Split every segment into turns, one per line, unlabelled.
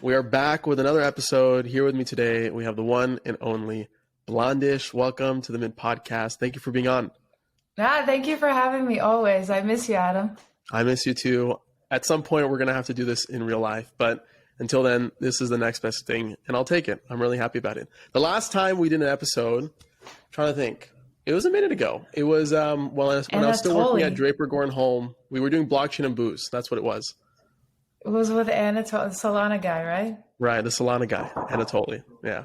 We are back with another episode. Here with me today, we have the one and only Blondish. Welcome to the Mint Podcast. Thank you for being on.
Thank you for having me always. I miss you, Adam.
I miss you too. At some point, we're going to have to do this in real life, but until then, this is the next best thing, and I'll take it. I'm really happy about it. The last time we did an episode, I'm trying to think, it was a minute ago. It was when I was still working at Draper Goren Holm. We were doing blockchain and booze. That's what it was.
It was with Anatoly, the Solana guy, right?
Right, the Solana guy, Anatoly. Yeah.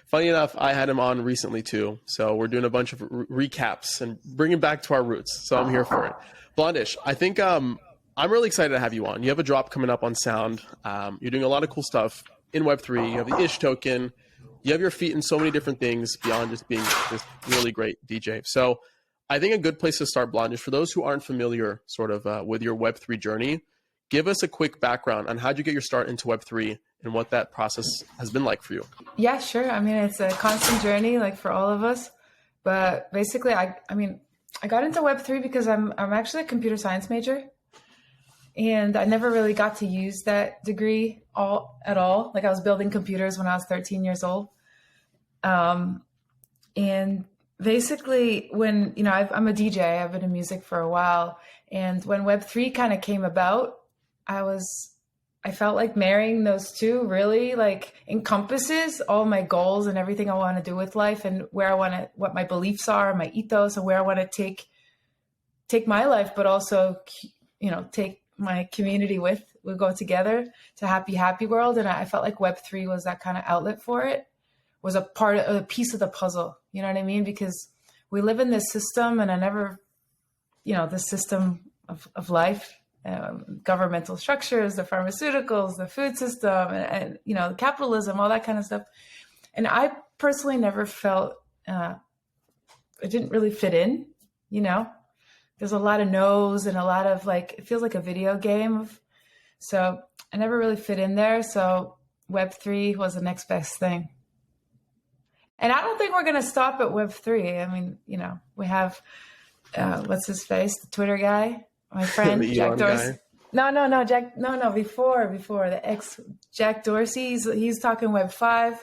Funny enough, I had him on recently too. So we're doing a bunch of recaps and bringing back to our roots. So I'm here for it. Blondish, I think I'm really excited to have you on. You have a drop coming up on Sound. You're doing a lot of cool stuff in Web3. You have the Ish token. You have your feet in so many different things beyond just being this really great DJ. So I think a good place to start, Blondish, for those who aren't familiar sort of with your Web3 journey, give us a quick background on how'd you get your start into Web3 and what that process has been like for you.
Yeah, sure. I mean, it's a constant journey, like for all of us. But basically, I got into Web3 because I'm actually a computer science major. And I never really got to use that degree at all. Like I was building computers when I was 13 years old. And basically when, I'm a DJ, I've been in music for a while. And when Web3 kind of came about, I felt like marrying those two really like encompasses all my goals and everything I want to do with life and what my beliefs are, my ethos, and where I want to take my life, but also, take my community we go together to happy world. And I felt like Web3 was that kind of outlet for it, was a piece of the puzzle. You know what I mean? Because we live in this system and the system of life, governmental structures, the pharmaceuticals, the food system, and the capitalism, all that kind of stuff. And I personally never felt, I didn't really fit in, There's a lot of no's and a lot of it feels like a video game. So I never really fit in there. So Web3 was the next best thing. And I don't think we're going to stop at Web3. I mean, we have, what's his face? The Twitter guy, my friend, Jack Dorsey. No, before the ex Jack Dorsey, he's talking Web5.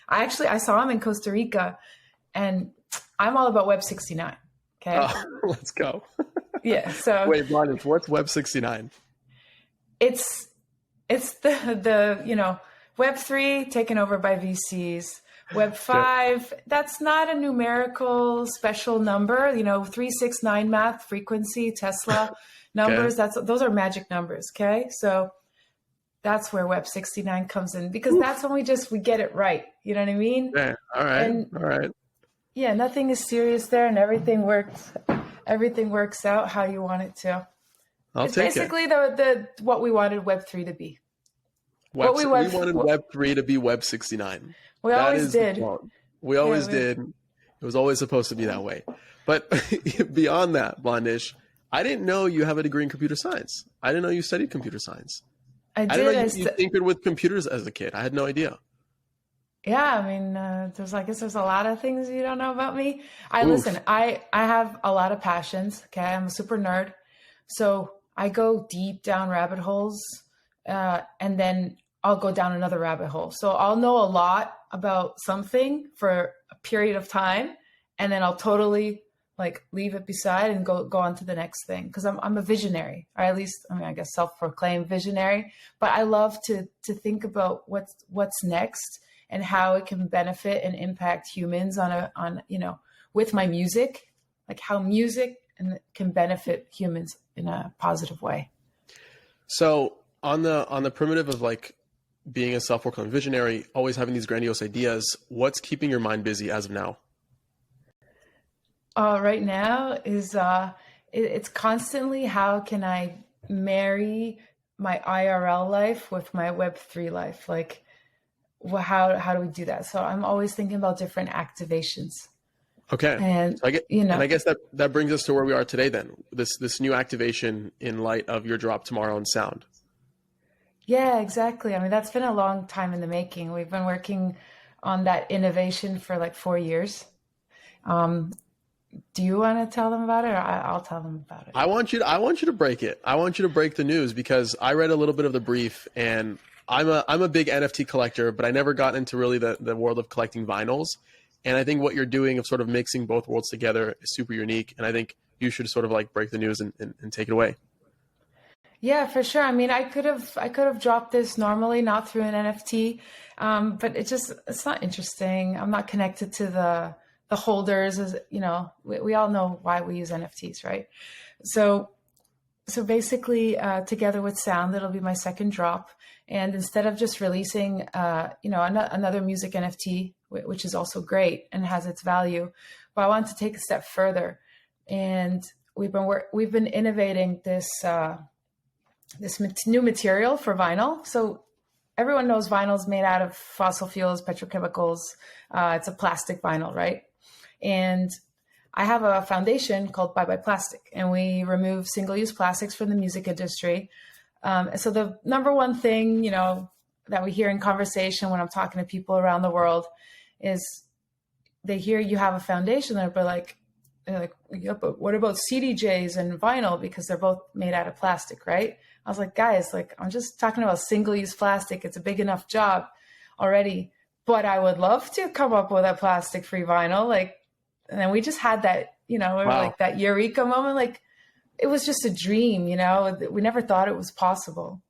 I saw him in Costa Rica and I'm all about Web 69. Okay.
Oh, let's go.
Yeah. So
wait, Blondish, what's Web 69?
It's the Web 3 taken over by VCs. Web 5, that's not a numerical special number. 369 math frequency Tesla numbers. Okay. Those are magic numbers. Okay. So that's where Web 69 comes in because that's when we get it right. You know what I mean?
Yeah. All right.
Yeah, nothing is serious there, and everything works out how you want it to. It's basically what we wanted Web3 to be.
We wanted Web3 to be Web 69.
We always did.
We always did. It was always supposed to be that way. But beyond that, Blondish, I didn't know you have a degree in computer science. I didn't know you studied computer science.
I
didn't know you tinkered with computers as a kid. I had no idea.
Yeah, I mean, there's a lot of things you don't know about me. Listen, I have a lot of passions. Okay, I'm a super nerd, so I go deep down rabbit holes, and then I'll go down another rabbit hole. So I'll know a lot about something for a period of time, and then I'll totally leave it beside and go on to the next thing because I'm a visionary, or at least I guess self-proclaimed visionary. But I love to think about what's next. And how it can benefit and impact humans with my music, like how music can benefit humans in a positive way.
So on the primitive of being a self-proclaimed visionary, always having these grandiose ideas, what's keeping your mind busy as of now?
Right now is it's constantly how can I marry my IRL life with my Web3 life, how do we do that? So I'm always thinking about different activations.
Okay.
And
so I guess that brings us to where we are today then. This new activation in light of your drop tomorrow on Sound.
Yeah, exactly. I mean, that's been a long time in the making. We've been working on that innovation for 4 years. Do you want to tell them about it, or I'll tell them about it?
I want you to break it. I want you to break the news because I read a little bit of the brief and I'm a big NFT collector, but I never got into really the world of collecting vinyls. And I think what you're doing of sort of mixing both worlds together is super unique. And I think you should sort of like break the news and take it away.
Yeah, for sure. I mean, I could have dropped this normally, not through an NFT, but it's not interesting. I'm not connected to the holders. As you know, we all know why we use NFTs, right? So basically, together with Sound, it'll be my second drop. And instead of just releasing, another music NFT, which is also great and has its value, but I want to take a step further. And we've been innovating this new material for vinyl. So everyone knows vinyl is made out of fossil fuels, petrochemicals. It's a plastic vinyl, right? And I have a foundation called Bioplastic, and we remove single-use plastics from the music industry. So the number one thing, that we hear in conversation when I'm talking to people around the world is they hear you have a foundation, they're like, yeah, but what about CDJs and vinyl? Because they're both made out of plastic, right? I was like, guys, I'm just talking about single-use plastic. It's a big enough job already, but I would love to come up with a plastic-free vinyl. And then we just had that, we were like that eureka moment. It was just a dream, we never thought it was possible.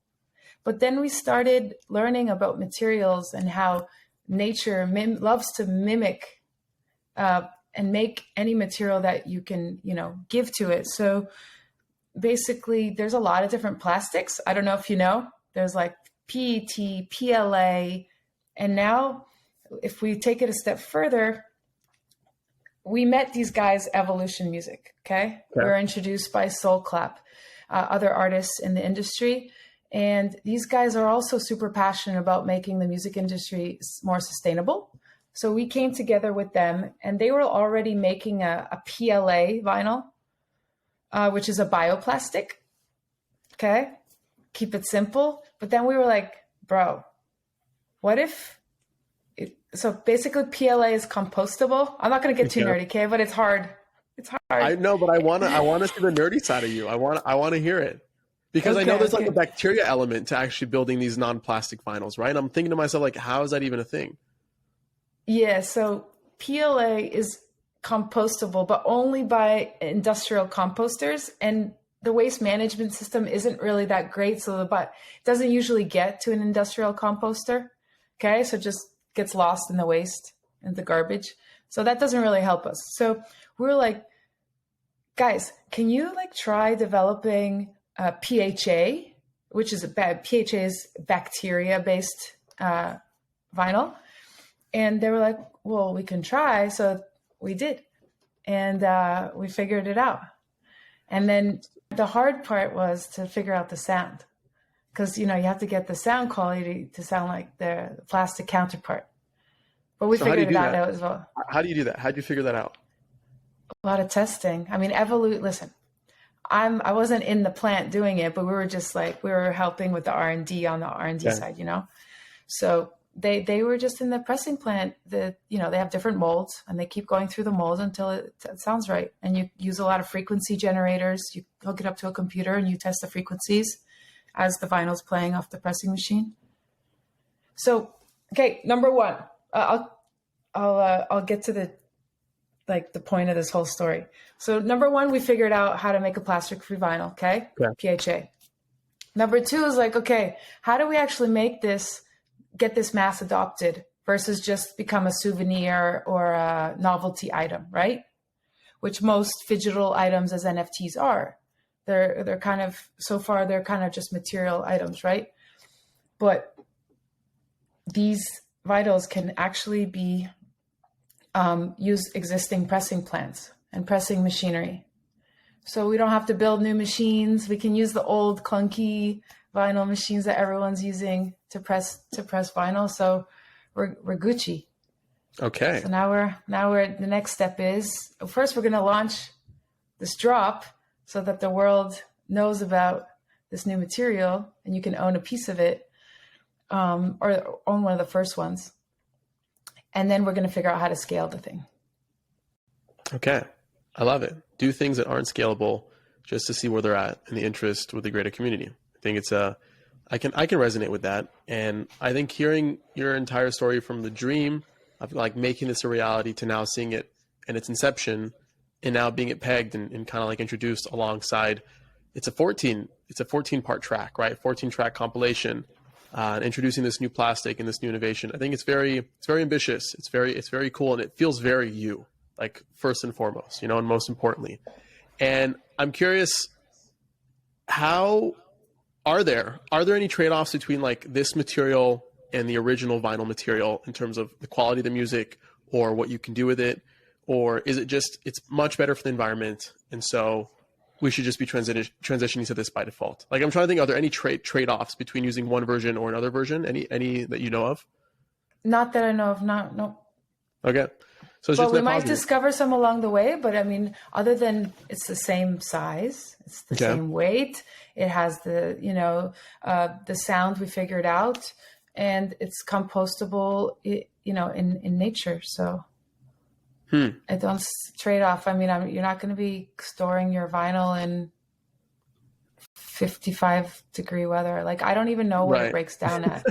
But then we started learning about materials and how nature loves to mimic and make any material that you can, give to it. So basically, there's a lot of different plastics. I don't know if you know, there's like PET, PLA, and now if we take it a step further, we met these guys, Evolution Music, okay? We were introduced by Soul Clap, other artists in the industry. And these guys are also super passionate about making the music industry more sustainable. So we came together with them, and they were already making a PLA vinyl, which is a bioplastic, okay? Keep it simple. But then we were like, bro, what if... So basically, PLA is compostable. I'm not going to get too nerdy, okay? But it's hard. It's hard.
I know, but I want to see the nerdy side of you. I want to hear it because I know there's like a bacteria element to actually building these non-plastic vinyls, right? I'm thinking to myself, like, how is that even a thing?
Yeah. So PLA is compostable, but only by industrial composters, and the waste management system isn't really that great. So it doesn't usually get to an industrial composter. Okay, so just gets lost in the waste and the garbage. So that doesn't really help us. So we're like, guys, can you try developing PHA, which is PHA is bacteria-based vinyl. And they were like, well, we can try. So we did. And we figured it out. And then the hard part was to figure out the sound. Because, you have to get the sound quality to sound like the plastic counterpart. But we figured it out as well.
How do you do that? How do you figure that out?
A lot of testing. I mean, listen, I wasn't in the plant doing it, but we were just we were helping with the R&D on the R&D side, So they were just in the pressing plant. They have different molds, and they keep going through the molds until it sounds right. And you use a lot of frequency generators. You hook it up to a computer, and you test the frequencies as the vinyl's playing off the pressing machine. So, okay, number one, I'll get to the point of this whole story. So number one, we figured out how to make a plastic-free vinyl, okay? PHA. Number two is okay, how do we actually get this mass adopted versus just become a souvenir or a novelty item, right? Which most digital items as NFTs are. They're kind of, so far, they're kind of just material items, right? But these vinyls can actually be use existing pressing plants and pressing machinery. So we don't have to build new machines. We can use the old clunky vinyl machines that everyone's using to press vinyl. So we're Gucci.
Okay.
So now we're the next step is, first we're going to launch this drop so that the world knows about this new material and you can own a piece of it, or own one of the first ones. And then we're going to figure out how to scale the thing.
Okay. I love it. Do things that aren't scalable just to see where they're at in the interest with the greater community. I think it's a I can resonate with that. And I think hearing your entire story from the dream of like making this a reality to now seeing it in its inception and now being it pegged and kind of like introduced alongside it's a 14 part track, right? 14 track compilation, introducing this new plastic and this new innovation. I think it's very ambitious. It's very cool. And it feels very you, like first and foremost, you know, and most importantly. And I'm curious, how are there any trade-offs between like this material and the original vinyl material in terms of the quality of the music or what you can do with it? Or is it just, it's much better for the environment, and so we should just be transitioning to this by default? Like, I'm trying to think, are there any trade-offs between using one version or another version? Any that you know of?
Not that I know of, not, no.
Okay. So it's
But
just
we
net
might
positive.
discover some along the way. But I mean, other than it's the same size, it's the
Okay.
same weight, it has the, the sound we figured out, and it's compostable, in nature. So I don't trade off. I mean, you're not going to be storing your vinyl in 55-degree weather. Like, I don't even know what
Right.
it breaks down at.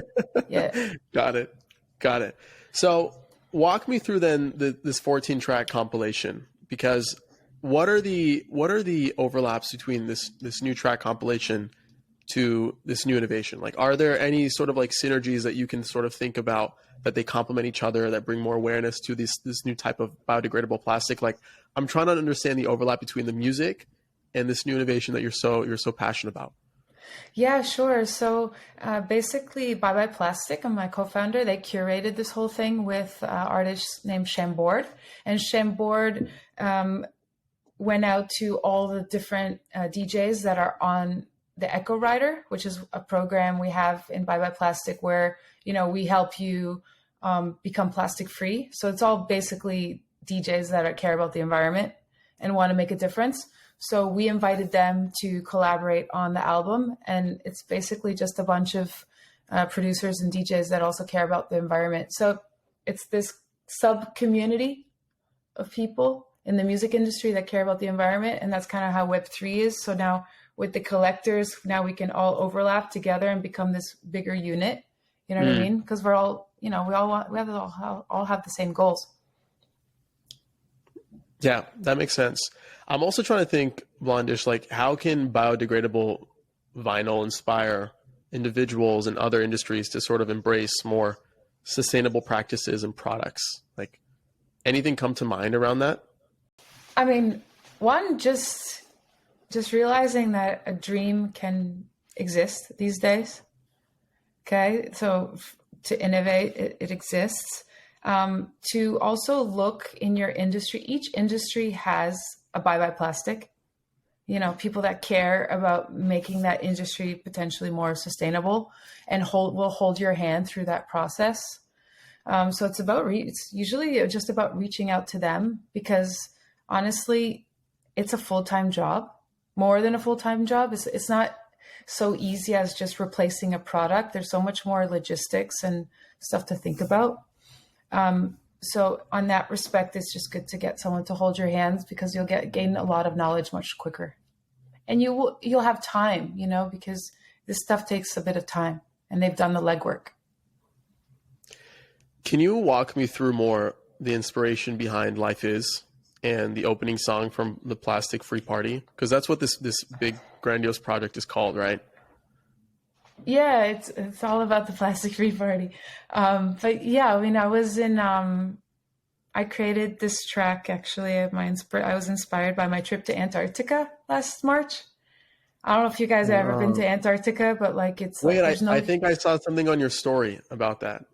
Yeah.
Got it. So walk me through then this 14 track compilation, because what are the overlaps between this new track compilation to this new innovation? Like, are there any sort of like synergies that you can sort of think about that they complement each other, that bring more awareness to this new type of biodegradable plastic? Like, I'm trying to understand the overlap between the music and this new innovation that you're so passionate about.
Yeah, sure. So basically, Bioplastic and my co-founder, they curated this whole thing with artists named Chambord. And Chambord went out to all the different DJs that are on the Echo Rider, which is a program we have in Bioplastic where, we help you become plastic free. So it's all basically DJs that care about the environment and want to make a difference. So we invited them to collaborate on the album, and it's basically just a bunch of producers and DJs that also care about the environment. So it's this sub-community of people in the music industry that care about the environment, and that's kind of how Web3 is. So now with the collectors, now we can all overlap together and become this bigger unit. You know what I mean? Because we're all, we all have the same goals.
Yeah, that makes sense. I'm also trying to think, Blondish, like, how can biodegradable vinyl inspire individuals and other industries to sort of embrace more sustainable practices and products? Like, anything come to mind around that?
I mean, one, just realizing that a dream can exist these days. Okay, so to innovate, it exists. To also look in your industry, each industry has a Bioplastic. People that care about making that industry potentially more sustainable and will hold your hand through that process. So it's usually just about reaching out to them, because honestly, it's a full-time job, more than a full-time job. It's not so easy as just replacing a product. There's so much more logistics and stuff to think about. So on that respect, it's just good to get someone to hold your hands, because you'll gain a lot of knowledge much quicker, and you'll have time, because this stuff takes a bit of time, and they've done the legwork.
Can you walk me through more the inspiration behind Life Is and the opening song from the Plastic Free Party? Because that's what this big grandiose project is called, right?
Yeah, it's all about the Plastic Free Party. But yeah, I mean, I created this track actually. I was inspired by my trip to Antarctica last March. I don't know if you guys have ever been to Antarctica, but like
Wait,
there's no.
I think I saw something on your story about that.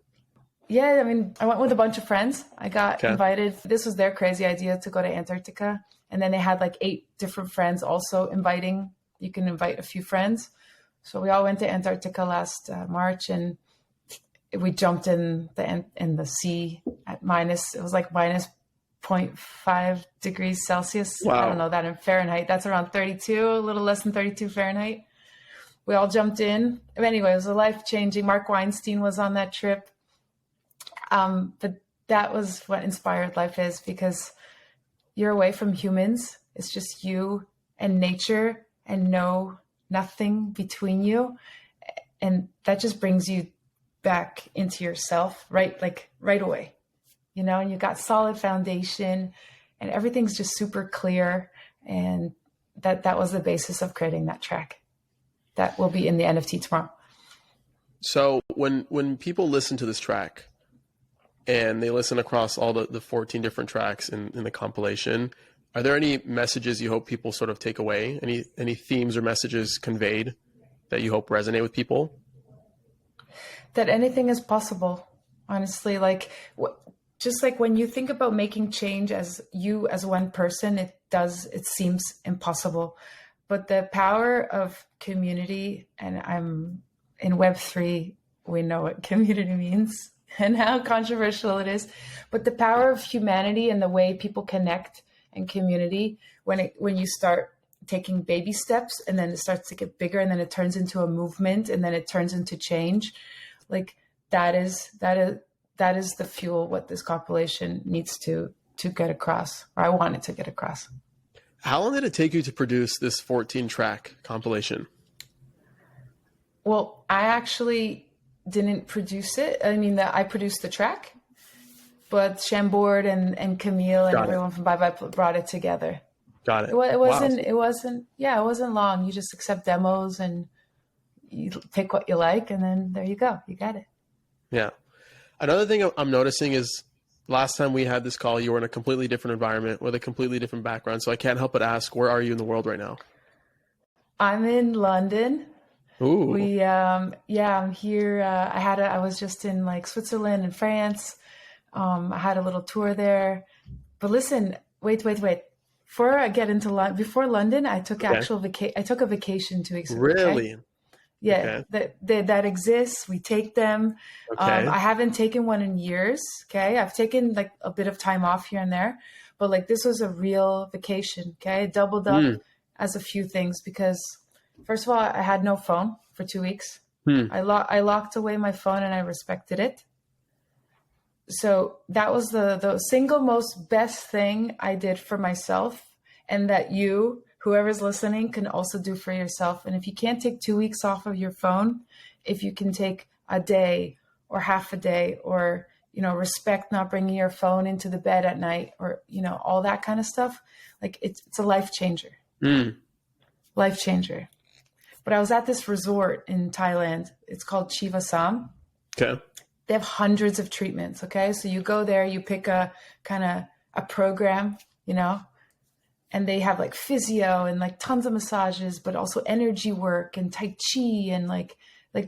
Yeah, I mean, I went with a bunch of friends. I got
Okay.
invited. This was their crazy idea to go to Antarctica. And then they had like 8 different friends also inviting. You can invite a few friends. So we all went to Antarctica last March, and we jumped in the sea at it was like minus 0.5 degrees Celsius.
Wow.
I don't know that in Fahrenheit. That's around 32, a little less than 32 Fahrenheit. We all jumped in. Anyway, it was a life-changing. Mark Weinstein was on that trip. But that was what inspired Life Is, because you're away from humans. It's just you and nature and nothing between you. And that just brings you back into yourself, right? Like right away, and you got solid foundation and everything's just super clear. And that was the basis of creating that track that will be in the NFT tomorrow.
So when people listen to this track and they listen across all the 14 different tracks in the compilation, are there any messages you hope people sort of take away? Any themes or messages conveyed that you hope resonate with people?
That anything is possible, honestly. Like, just like when you think about making change as one person, it seems impossible. But the power of community, and I'm in Web3, we know what community means and how controversial it is, but the power of humanity and the way people connect and community, when you start taking baby steps and then it starts to get bigger and then it turns into a movement and then it turns into change, like that is the fuel what this compilation needs to get across, or I want it to get across.
How long did it take you to produce this 14 track compilation?
Well, I actually didn't produce it. I mean, I produced the track, but Chambord and Camille and everyone from Bioplastic brought it together.
Got it.
It wasn't long. You just accept demos and you pick what you like, and then there you go. You got it.
Yeah. Another thing I'm noticing is last time we had this call, you were in a completely different environment with a completely different background. So I can't help but ask, where are you in the world right now?
I'm in London.
Ooh.
I'm here. I was just in like Switzerland and France. I had a little tour there. But listen, wait. Before I get into before London, I took I took a vacation 2 weeks ago.
Really?
Okay? Yeah, that exists. We take them.
Okay.
I haven't taken one in years. Okay. I've taken like a bit of time off here and there, but like this was a real vacation. Okay. I doubled up as a few things because first of all, I had no phone for 2 weeks. I locked away my phone and I respected it. So that was the single most best thing I did for myself, and that whoever's listening can also do for yourself. And if you can't take 2 weeks off of your phone, if you can take a day or half a day, or, respect not bringing your phone into the bed at night, or, all that kind of stuff, like it's a life changer. Life changer. But I was at this resort in Thailand. It's called Chiva Sam.
Okay.
They have hundreds of treatments. Okay. So you go there, you pick a kind of a program, and they have like physio and like tons of massages, but also energy work and Tai Chi. And like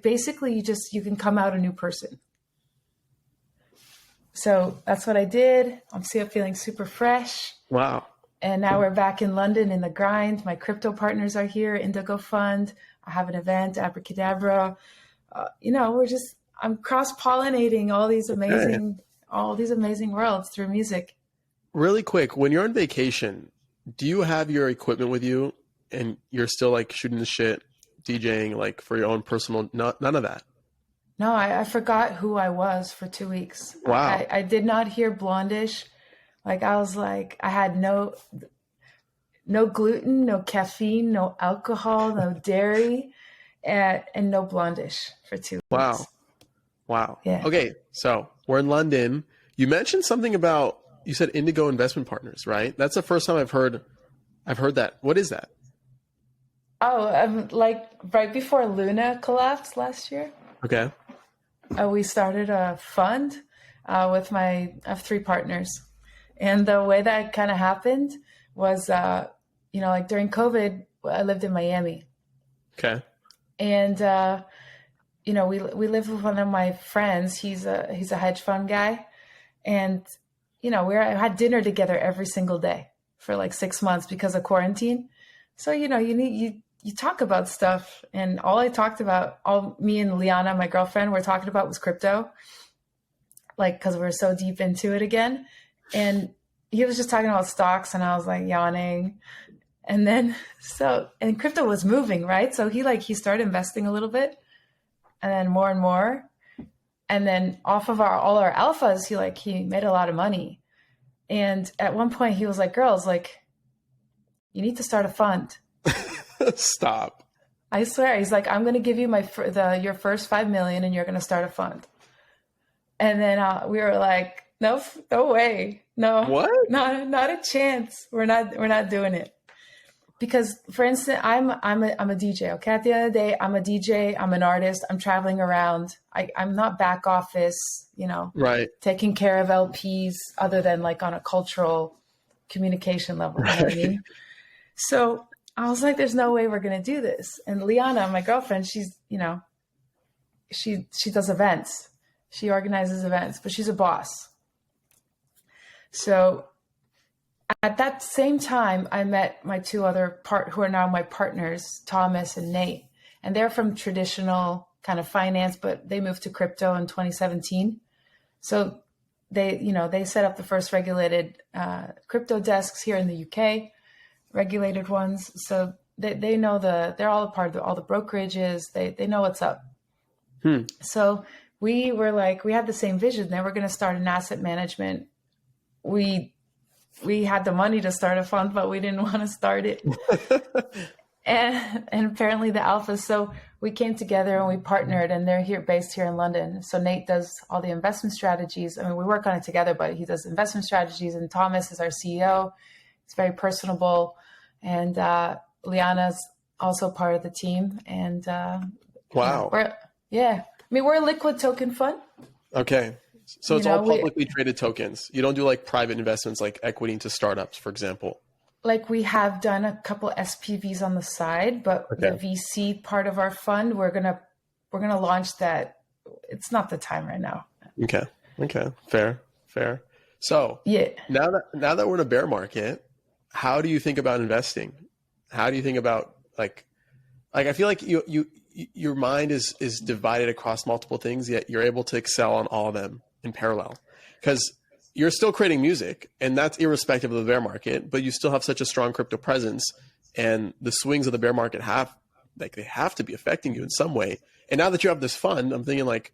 basically you can come out a new person. So that's what I did. I'm still feeling super fresh. Wow. And now we're back in London in the grind. My crypto partners are here, Indigo Fund. I have an event, Abracadabra. I'm cross-pollinating all these amazing worlds through music.
Really quick, when you're on vacation, do you have your equipment with you and you're still like shooting the shit, DJing like for your own personal, none of that?
No, I forgot who I was for 2 weeks.
Wow.
I did not hear Blondish. Like I was like, I had no gluten, no caffeine, no alcohol, no dairy, and no Blondish for 2 weeks.
Wow.
Yeah.
Okay. So we're in London. You mentioned something about, you said Indigo Investment Partners, right? That's the first time I've heard that. What is that?
Oh, like right before Luna collapsed last year. Okay. We started a fund with I have 3 partners. And the way that kind of happened was, like during COVID, I lived in Miami. Okay. And, we lived with one of my friends. He's a hedge fund guy. And, we had dinner together every single day for like 6 months because of quarantine. So, you talk about stuff, and all I talked about, me and Liana, my girlfriend, were talking about was crypto, like, cause we're so deep into it again. And he was just talking about stocks and I was like yawning. And then, and crypto was moving, right? So he started investing a little bit and then more and more. And then off of all our alphas, he made a lot of money. And at one point he was like, girls, like, you need to start a fund.
Stop.
I swear. He's like, I'm going to give you your first 5 million and you're going to start a fund. And then we were like, no way. No,
What?
not a chance. We're not doing it. Because, for instance, I'm a DJ. Okay, at the end of the day, I'm a DJ. I'm an artist. I'm traveling around. I'm not back office.
Right.
Taking care of LPs, other than like on a cultural communication level. You know what I mean? So I was like, "There's no way we're gonna do this." And Liana, my girlfriend, she's she does events. She organizes events, but she's a boss. So at that same time, I met my two other who are now my partners, Thomas and Nate, and they're from traditional kind of finance, but they moved to crypto in 2017. So they set up the first regulated crypto desks here in the UK, regulated ones. So they know they're all a part of all the brokerages. They know what's up. So we were like, we had the same vision. Then we're going to start an asset management. We had the money to start a fund, but we didn't want to start it. and apparently the alphas. So we came together and we partnered, and they're based here in London. So Nate does all the investment strategies. I mean, we work on it together, but he does investment strategies, and Thomas is our CEO. He's very personable. And Liana's also part of the team. And
wow.
We're a liquid token fund.
Okay. So it's all publicly traded tokens. You don't do like private investments like equity into startups, for example.
Like we have done a couple SPVs on the side, but the VC part of our fund, we're gonna launch that. It's not the time right now.
Okay. Fair. So now that we're in a bear market, how do you think about investing? How do you think about like I feel like your mind is divided across multiple things, yet you're able to excel on all of them in parallel, because you're still creating music, and that's irrespective of the bear market, but you still have such a strong crypto presence, and the swings of the bear market they have to be affecting you in some way. And now that you have this fund, I'm thinking like,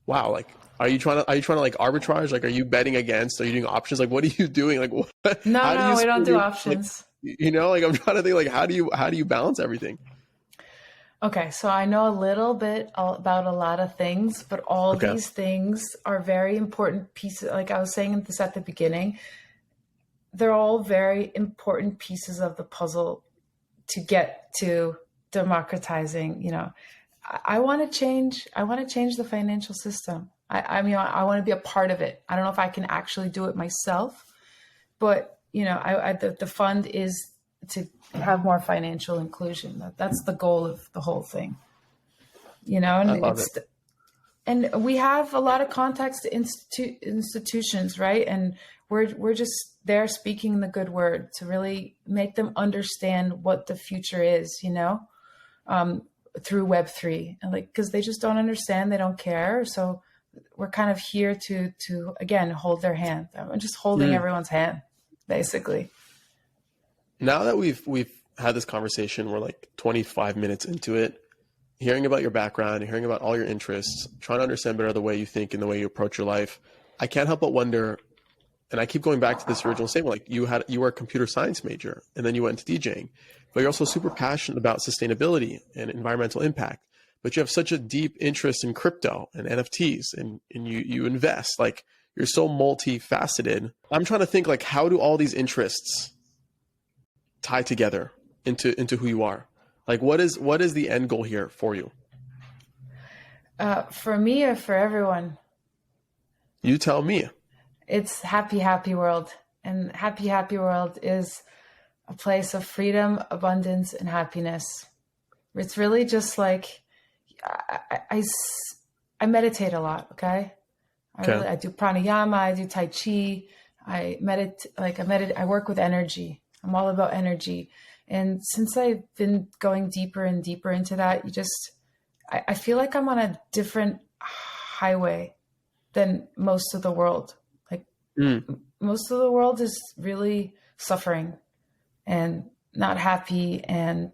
wow, like, are you trying to like arbitrage? Like, are you betting against? Are you doing options? Like, what are you doing? Like, what?
No, we don't do options.
Like I'm trying to think like, how do you balance everything?
Okay, so I know a little bit about a lot of things, but all these things are very important pieces. Like I was saying this at the beginning, they're all very important pieces of the puzzle to get to democratizing. I want to change the financial system. I want to be a part of it. I don't know if I can actually do it myself, but the fund is to have more financial inclusion. That's the goal of the whole thing, and
I love it.
And we have a lot of contacts to institutions, right? And we're just there speaking the good word to really make them understand what the future is, through Web3, and because they just don't understand, they don't care. So we're kind of here to again hold their hand. I'm just holding everyone's hand, basically.
Now that we've had this conversation, we're like 25 minutes into it, hearing about your background, hearing about all your interests, trying to understand better the way you think and the way you approach your life, I can't help but wonder, and I keep going back to this original statement, like you were a computer science major and then you went into DJing, but you're also super passionate about sustainability and environmental impact, but you have such a deep interest in crypto and NFTs and you invest, like you're so multifaceted. I'm trying to think like, how do all these interests tie together into who you are? Like what is the end goal here for you?
For me or for everyone?
You tell me.
It's happy world. And happy world is a place of freedom, abundance, and happiness. It's really just like, I meditate a lot. Okay. I do pranayama, I do Tai Chi. I work with energy. I'm all about energy. And since I've been going deeper and deeper into that, I feel like I'm on a different highway than most of the world. Like most of the world is really suffering and not happy and,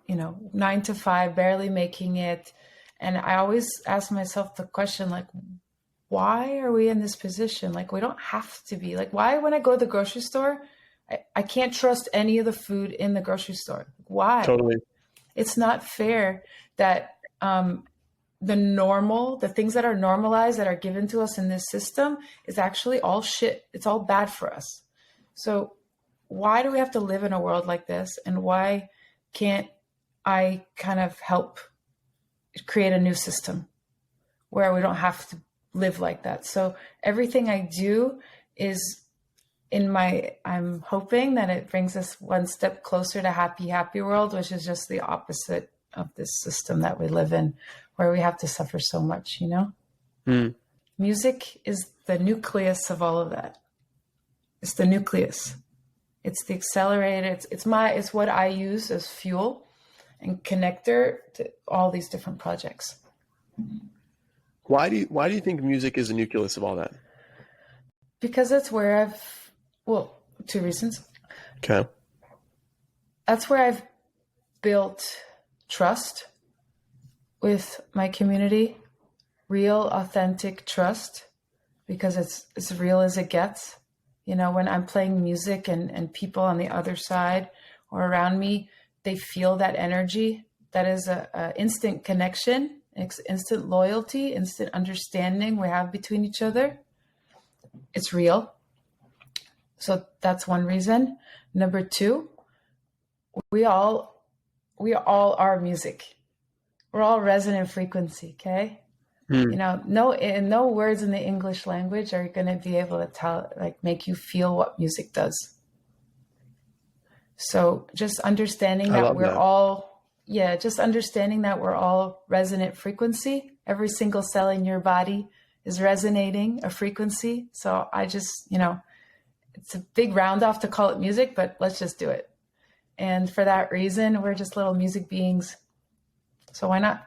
9 to 5, barely making it. And I always ask myself the question, like, why are we in this position? Like, we don't have to be. Like, why when I go to the grocery store, I can't trust any of the food in the grocery store? Why?
Totally.
It's not fair that the things that are normalized, that are given to us in this system, is actually all shit. It's all bad for us. So why do we have to live in a world like this? And why can't I kind of help create a new system where we don't have to live like that? So everything I do is I'm hoping that it brings us one step closer to happy world, which is just the opposite of this system that we live in, where we have to suffer so much, you know?
Mm.
Music is the nucleus of all of that. It's the nucleus. It's the accelerator. It's what I use as fuel and connector to all these different projects.
Why do you think music is the nucleus of all that?
Because that's where two reasons.
Okay.
That's where I've built trust with my community, real, authentic trust, because it's as real as it gets. You know, when I'm playing music and people on the other side or around me, they feel that energy. That is a instant connection, instant loyalty, instant understanding we have between each other. It's real. So that's one reason. Number two, we all are music. We're all resonant frequency, okay? You know, no words in the English language are going to be able to make you feel what music does. So just understanding that understanding that we're all resonant frequency. Every single cell in your body is resonating a frequency. So I just, it's a big round off to call it music, but let's just do it. And for that reason, we're just little music beings. So why not?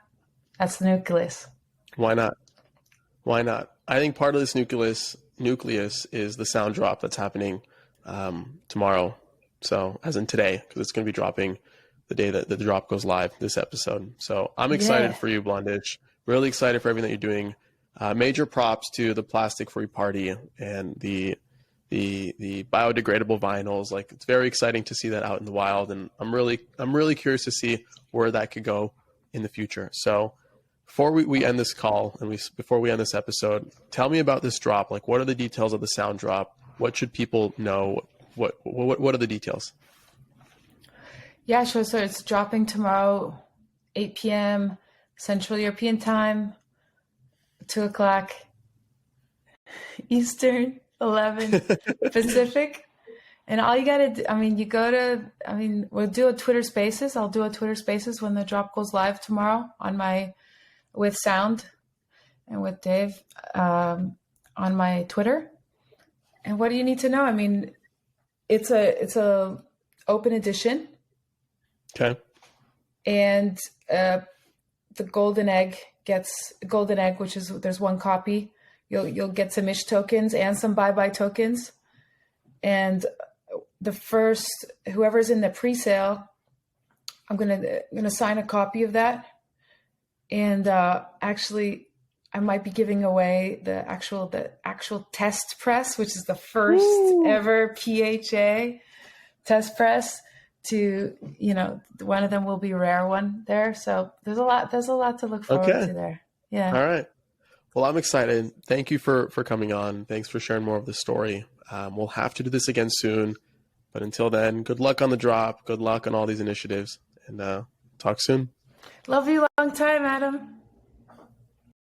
That's the nucleus.
Why not? Why not? I think part of this nucleus is the sound drop that's happening tomorrow. So as in today, because it's going to be dropping the day that the drop goes live, this episode. So I'm excited for you, Blondish. Really excited for everything that you're doing. Major props to the Plastic Free Party and the biodegradable vinyls. Like, it's very exciting to see that out in the wild, and I'm really curious to see where that could go in the future. So before we end this call and before we end this episode, tell me about this drop. Like, what are the details of the sound drop? What should people know? What are the details?
Yeah, sure. So it's dropping tomorrow, 8 p.m. Central European time, 2 o'clock Eastern, 11 Pacific. And all you got to do, we'll do a Twitter Spaces. I'll do a Twitter Spaces when the drop goes live tomorrow with Sound and with Dave on my Twitter. And what do you need to know? I mean, it's a open edition.
Okay.
And the golden egg, which is, there's one copy. You'll get some ish tokens and some bye-bye tokens. And the first, whoever's in the pre-sale, I'm gonna sign a copy of that. And actually, I might be giving away the actual test press, which is the first ever PHA test press. One of them will be a rare one there. So there's a lot to look forward to there. Yeah.
All right. Well, I'm excited. Thank you for coming on. Thanks for sharing more of the story. We'll have to do this again soon, but until then, good luck on the drop. Good luck on all these initiatives, and talk soon.
Love you long time, Adam.